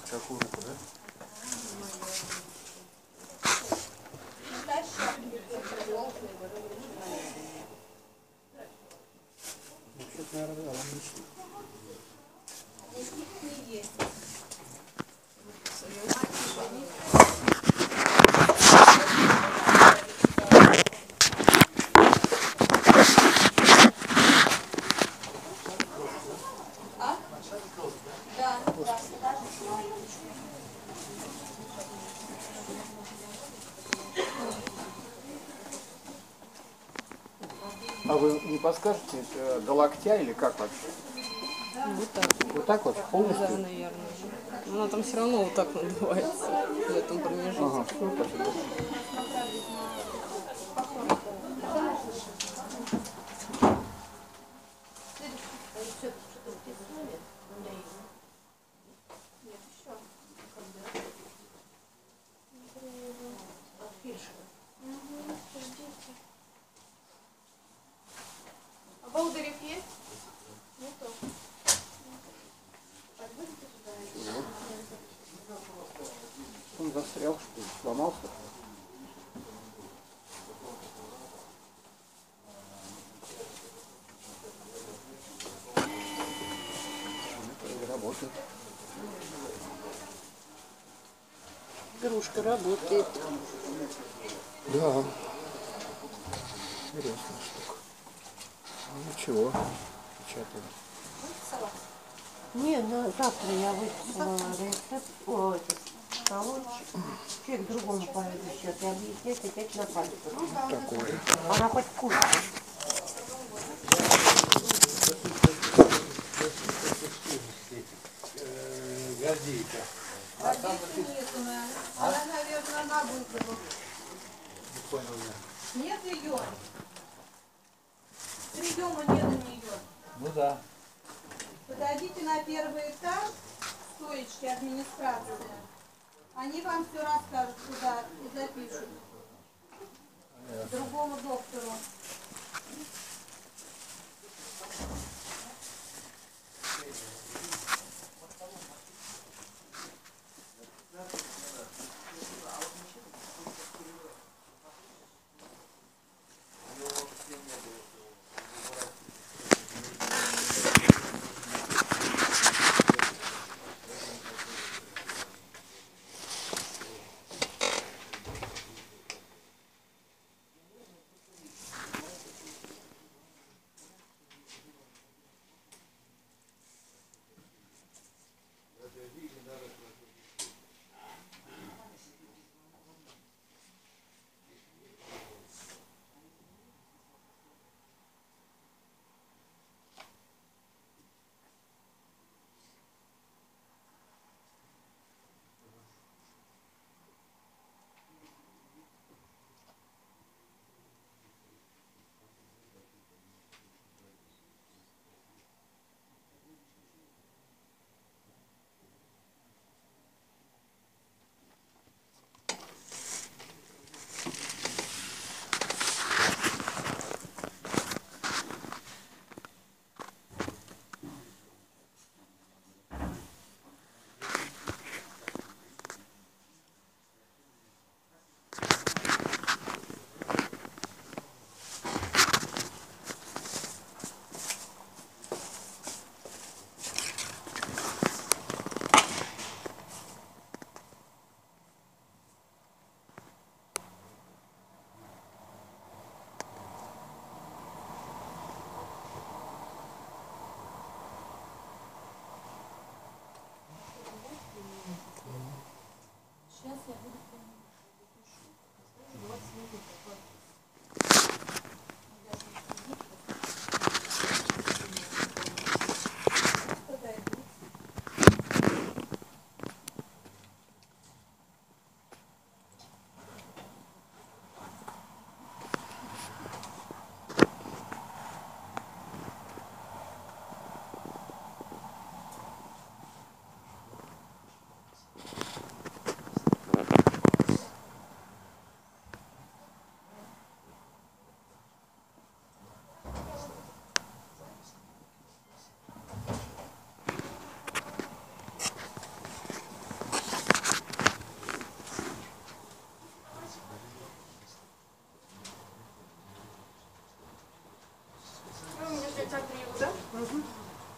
Какую руку, да? Вообще-то, наверное, да, логично. А вы не подскажете, до локтя или как вообще? Вот так. Вот так вот, полностью? Да, наверное. Но она там все равно вот так надувается в этом промежутке. Ага, все, спасибо. А Болдырев есть? Нету. Он застрял, что ли? Сломался? Это работает. Игрушка работает. Да. Интересная штука. Ну ничего, печатаем. Не, завтра я выписала рецепт, этот колончик. Человек другому поведет, и объяснять опять на пальцах. Такое. Она хоть вкусная. Гордейка. Нету, она, наверное, на вызову. Не понял я. Нет ее. Приема нет у нее. Ну да. Подойдите на первый этаж, стоечки администрации. Они вам все расскажут, куда и запишут. Другому доктору.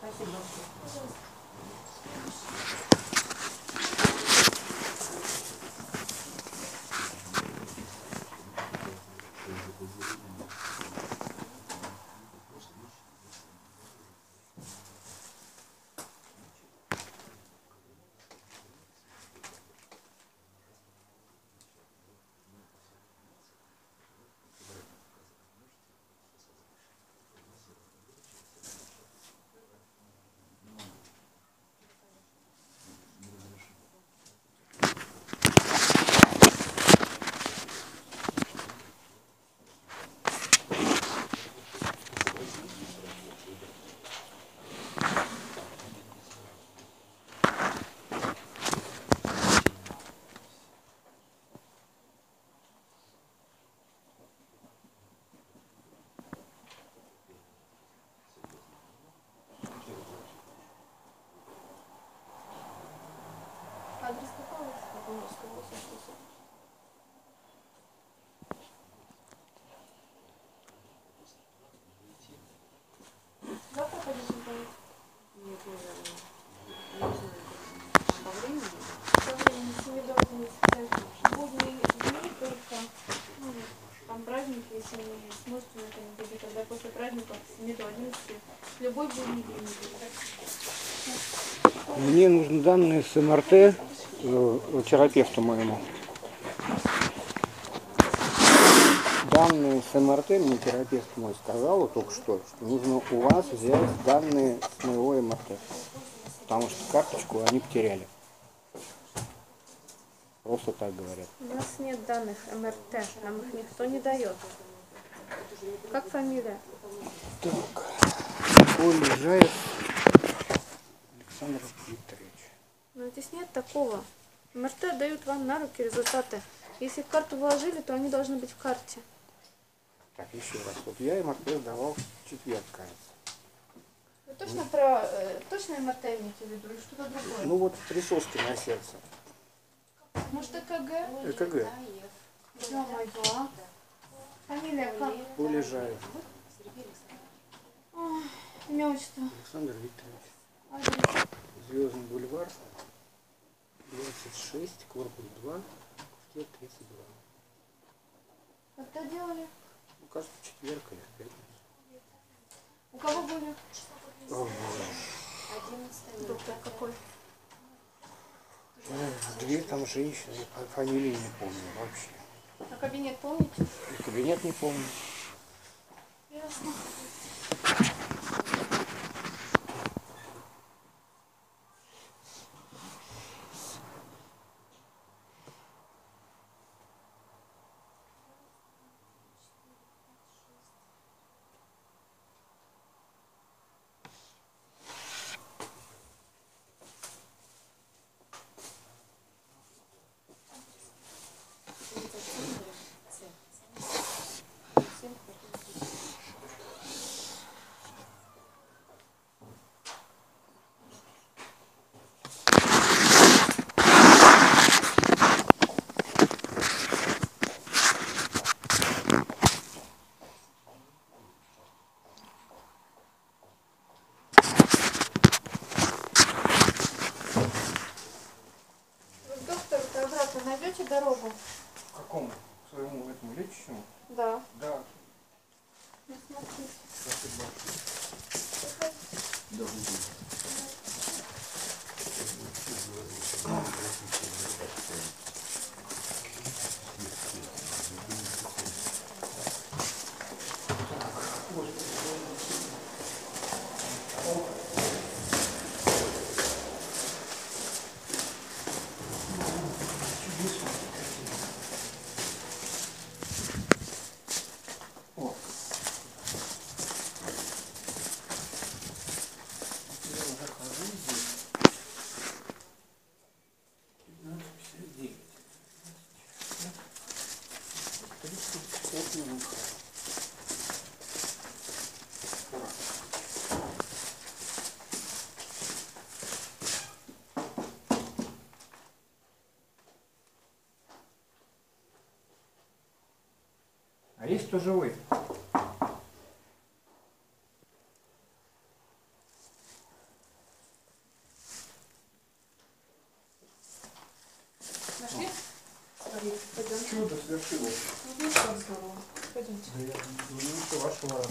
Спасибо. Адрес какого? Коммунистского 88. Завтра пойдете звонить? Нет, не знаю. По времени? По времени, с 7 до 11. Будние дни только. Ну, там праздник, если не сможете на этой неделе, тогда после праздника с 7 до 11. Любой будний день. Мне нужны данные с МРТ терапевту моему. Данные с МРТ мне терапевт мой сказал только что нужно у вас взять данные с моего МРТ. Потому что карточку они потеряли. Просто так говорят. У нас нет данных МРТ, нам их никто не дает. Как фамилия? Так, Полежаев Александр Викторович. Но здесь нет такого. МРТ дают вам на руки результаты. Если в карту вложили, то они должны быть в карте. Так, еще раз. Вот я МРТ сдавал в четверг, кажется. Вы точно про точно МРТ имеете в виду или что-то другое? Ну вот присоски на сердце. Может, ЭКГ? ЭКГ. Ё-моё. Фамилия как? Полежаев Ой, имя, отчество. Александр Викторович. Адрес. Звездный бульвар, 26, корпус 2, квартира 32. Когда делали? Ну, кажется, в четверг или в пятницу. У кого были? Ой, Доктор какой? две там женщины, фамилии не помню вообще. А кабинет помните? И кабинет не помню. Ясно. Доктор, обратно найдете дорогу? К какому? К своему этому лечащему? Да. Да. Не смотрите. Спасибо. А есть кто живой? свершилось. Ну, как здорово. Пойдемте. Да я не меньше вашего.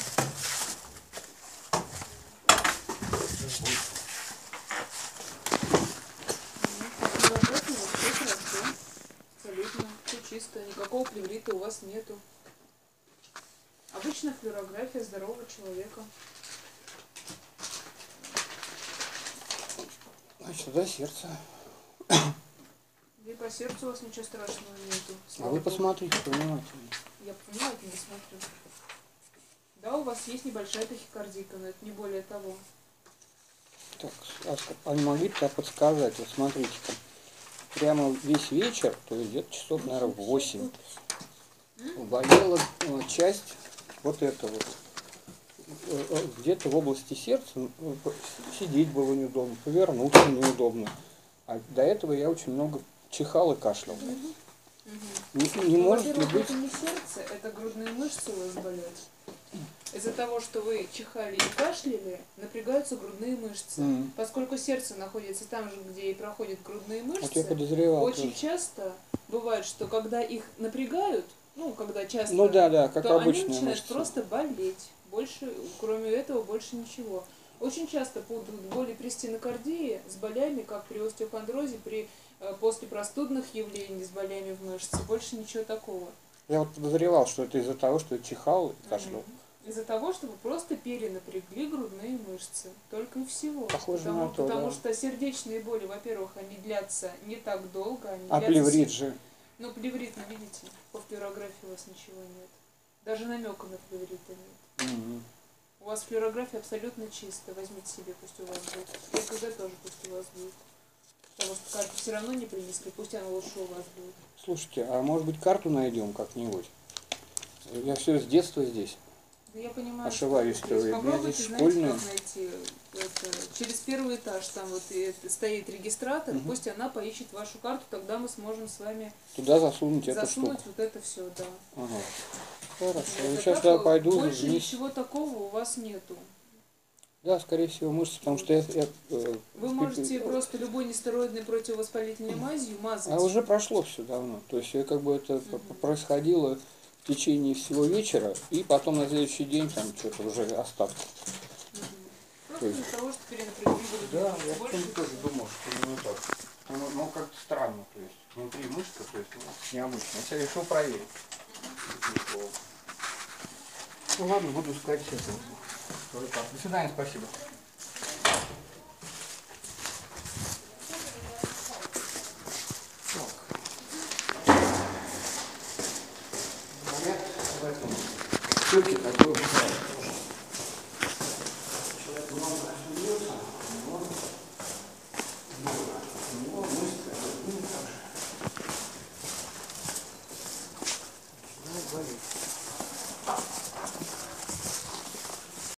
Флюорография вообще хорошо. Абсолютно. Все чисто. Никакого плеврита у вас нету. Обычная флюорография здорового человека. Значит, да, сердце. И по сердцу у вас ничего страшного нету. А Слава вы Богу. посмотрите внимательно. Я внимательно смотрю. Да, у вас есть небольшая тахикардийка, но это не более того. Так, а не могли бы так подсказать? Вот смотрите-ка. Прямо весь вечер, то есть где-то часов, наверное, 8. Болела часть вот этого вот. Где-то в области сердца сидеть было неудобно, повернуться неудобно. А до этого я очень много чихал и кашлял. Не может ли Во-первых, быть... это не сердце, это грудные мышцы у вас болят. Из-за того, что вы чихали и кашляли, напрягаются грудные мышцы. Поскольку сердце находится там же, где и проходят грудные Вот я мышцы, подозревал. очень тоже. часто бывает, что когда их напрягают, ну, когда часто, Ну да, как то они обычно. начинают просто болеть. Больше, кроме этого, больше ничего. Очень часто будут боли при стенокардии с болями, как при остеохондрозе, после простудных явлений с болями в мышце. Больше ничего такого. Я вот подозревал, что это из-за того, что я чихал и кашлял. Из-за того, что вы просто перенапрягли грудные мышцы. Только и всего. Похоже на то, потому да. что сердечные боли, во-первых, они длятся не так долго. Они А длятся плеврит же. Ну, плеврит, ну, видите, по флюорографии у вас ничего нет. Даже намека на плеврита нет. У вас флюорография абсолютно чистая. Возьмите себе, пусть у вас будет. ЭКГ тоже пусть у вас будет. Потому что карту все равно не принесли, пусть она лучше у вас будет. Слушайте, а может быть карту найдем как-нибудь? Я все с детства здесь. Да я понимаю, Ошибаюсь, что что вы. попробуйте, Здесь знаете, школьная. как найти через первый этаж, там вот стоит регистратор, пусть она поищет вашу карту, тогда мы сможем с вами Туда засунуть эту засунуть штуку. вот это все, да. Ага. Хорошо. Вот, Я а сейчас так туда пойду больше вниз. ничего такого у вас нету. Да, скорее всего, мышцы, потому что Вы можете просто любой нестероидной противовоспалительной мазью мазать. А уже прошло все давно. То есть как бы это происходило в течение всего вечера, и потом на следующий день там что-то уже остатки. Просто из-за того, что перенапрягли грудные Да, мышцы. я Больше потом тоже думал, что не так. Ну, как-то странно, то есть внутри мышцы, то есть необычно. Я решил проверить. Ну ладно, буду искать сейчас. До свидания, спасибо.